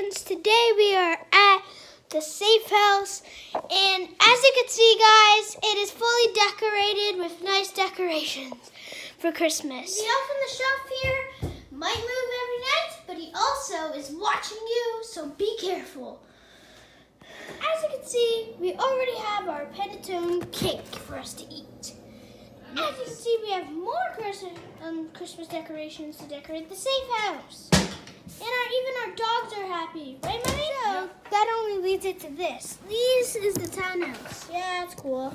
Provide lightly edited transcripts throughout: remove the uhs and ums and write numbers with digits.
Decorations. Today we are at the Safe House, and as you can see, guys, it is fully decorated with nice decorations for Christmas. The elf on the shelf here might move every night, but he also is watching you, so be careful. As you can see, we already have our panettone cake for us to eat. As you can see, we have more Christmas decorations to decorate the Safe House. And even our dogs are happy, right, Mommy? So that only leads it to this. This is the townhouse. Yeah, it's cool.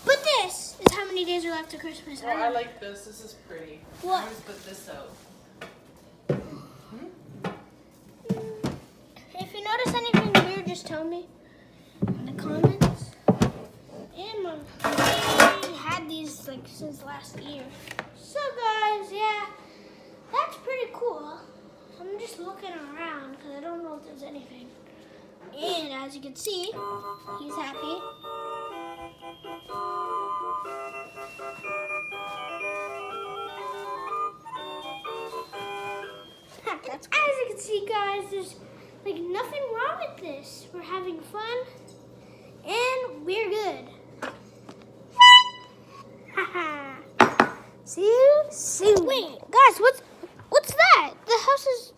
But this is how many days are left to Christmas. Oh, I like this. This is pretty. What? I always put this out. If you notice anything weird, just tell me in the comments. And Mom, we had these like since last year. So guys, yeah, that's pretty cool. I'm just looking around because I don't know if there's anything. And as you can see, he's happy. As you can see, guys, there's like nothing wrong with this. We're having fun and we're good. See you soon. Wait, guys, what's that? The house is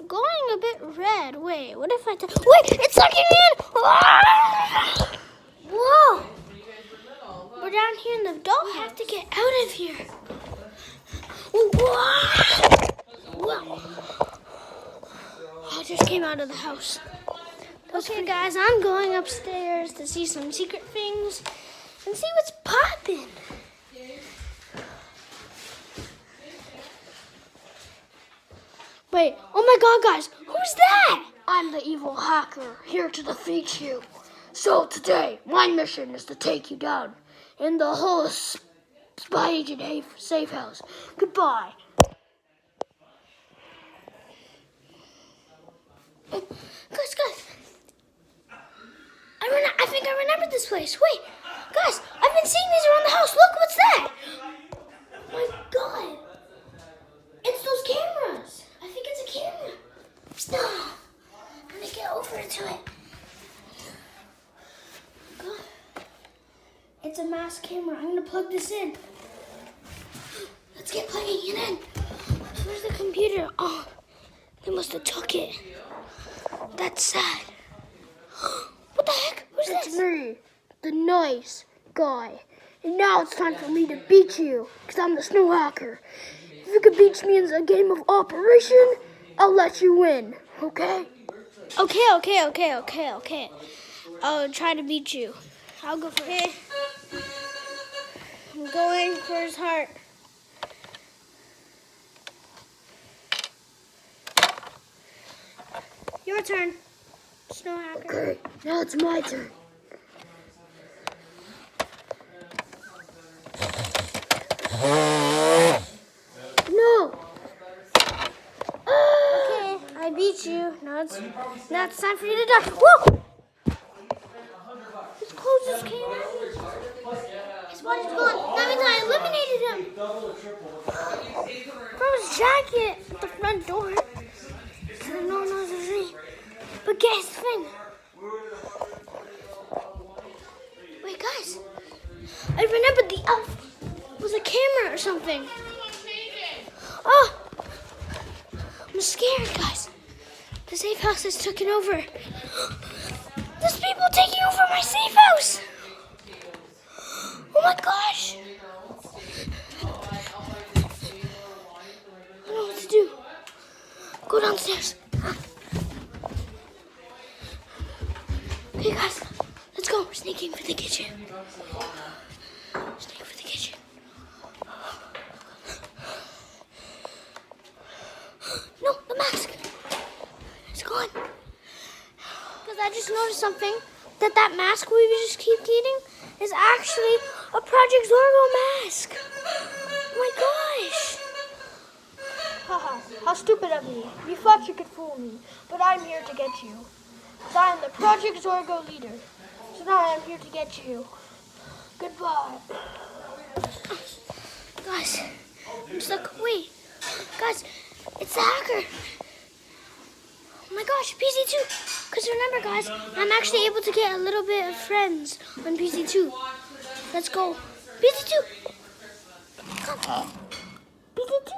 going a bit red. Wait, what if I wait, it's sucking in! Ah! Whoa! We're down here in the doll. We have to get out of here. Whoa! I just came out of the house. Okay, guys, I'm going upstairs to see some secret things and see what's popping. Wait, oh my God, guys, who's that? I'm the evil hacker, here to defeat you. So today, my mission is to take you down in the whole spy agent safe house. Goodbye. Guys, I think I remember this place. Wait, guys, I've been seeing these around the house. Look, what's that? Oh my God, it's those cameras. I think it's a camera. I'm gonna get over to it. God. It's a mass camera. I'm gonna plug this in. Let's get plugging it in. Where's the computer? Oh, they must have took it. That's sad. What the heck? Who's this? It's me, the nice guy. And now it's time for me to beat you, because I'm the snow hacker. If you could beat me in a game of Operation, I'll let you win, okay? Okay. I'll try to beat you. I'll go for it. I'm going for his heart. Your turn, snow hacker. Okay, now it's my turn. No. Okay, I beat you. Now it's time for you to die. Whoa! Let's close this camera. His body's gone. That means I eliminated him. From his jacket at the front door. So no one knows it's me. But guess the thing. Wait, guys. I remembered the elf was a camera or something. Oh, I'm scared, guys. The safe house is taken over. There's people taking over my safe house. Oh my gosh. I don't know what to do. Go downstairs. Okay, guys, let's go. We're sneaking for the kitchen. Sneak for the kitchen. No, the mask. It's gone. Because I just noticed something. That mask we just keep eating is actually a Project Zorgo mask. Oh my gosh. Haha, how stupid of me. You thought you could fool me, but I'm here to get you. So I'm the Project Zorgo leader. So now I'm here to get you. Goodbye. Guys, I'm stuck. Wait. Guys, it's the hacker. Oh my gosh, PC2. Because remember, guys, I'm actually able to get a little bit of friends on PC2. Let's go. PC2. Come. PC2.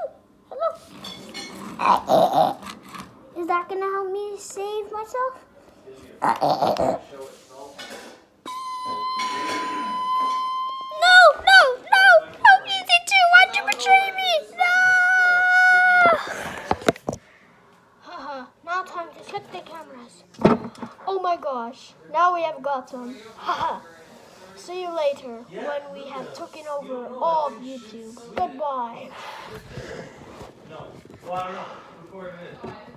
Hello. Is that going to help me save myself? No, PC2, why'd you betray me? No! Haha, now time to check the cameras. Oh my gosh, now we have got them. Haha. See you later when we have taken over all of YouTube. Goodbye. No. Well, I don't know. Recording it.